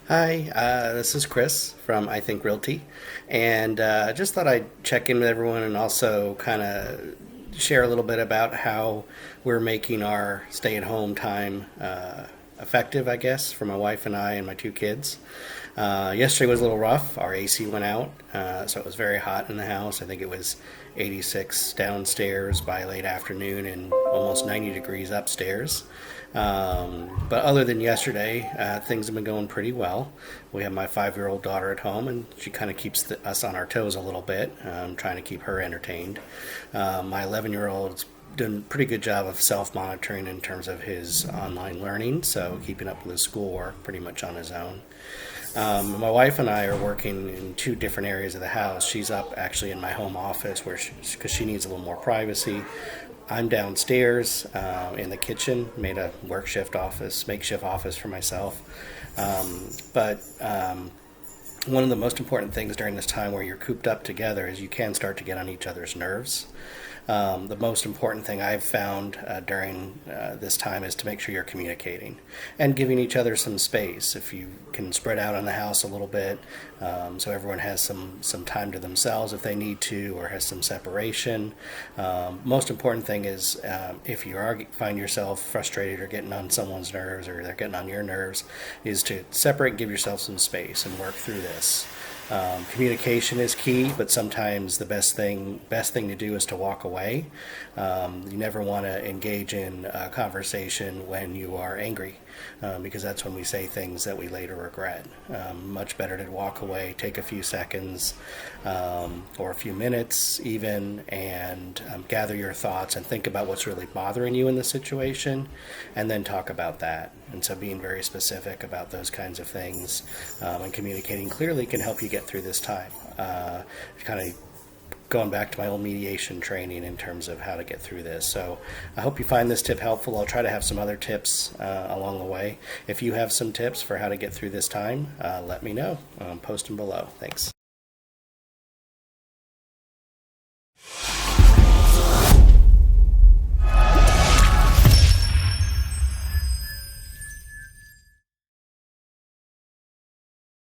Hi, this is Chris from I Think Realty, and just thought I'd check in with everyone and also kind of share a little bit about how we're making our stay-at-home time effective, I guess, for my wife and I and my two kids. Yesterday was a little rough. Our AC went out, so it was very hot in the house. I think it was 86 downstairs by late afternoon and almost 90 degrees upstairs. But other than yesterday, things have been going pretty well. We have my 5-year-old daughter at home, and she kind of keeps us on our toes a little bit, trying to keep her entertained. My 11-year-old's doing a pretty good job of self-monitoring in terms of his online learning, so keeping up with his schoolwork pretty much on his own. My wife and I are working in two different areas of the house. She's up actually in my home office where because she needs a little more privacy. I'm downstairs in the kitchen, made a makeshift office for myself. But one of the most important things during this time where you're cooped up together is you can start to get on each other's nerves. The most important thing I've found during this time is to make sure you're communicating and giving each other some space. If you can spread out on the house a little bit, so everyone has some time to themselves if they need to, or has some separation. Most important thing is if you find yourself frustrated or getting on someone's nerves, or they're getting on your nerves, is to separate and give yourself some space and work through this. Communication is key, but sometimes the best thing to do is to walk away. You never want to engage in a conversation when you are angry, because that's when we say things that we later regret. Much better to walk away, take a few seconds or a few minutes even, and gather your thoughts and think about what's really bothering you in the situation, and then talk about that. And so being very specific about those kinds of things and communicating clearly can help you get through this time. Kind of going back to my old mediation training in terms of how to get through this. So I hope you find this tip helpful. I'll try to have some other tips along the way. If you have some tips for how to get through this time, let me know. Post them below. Thanks.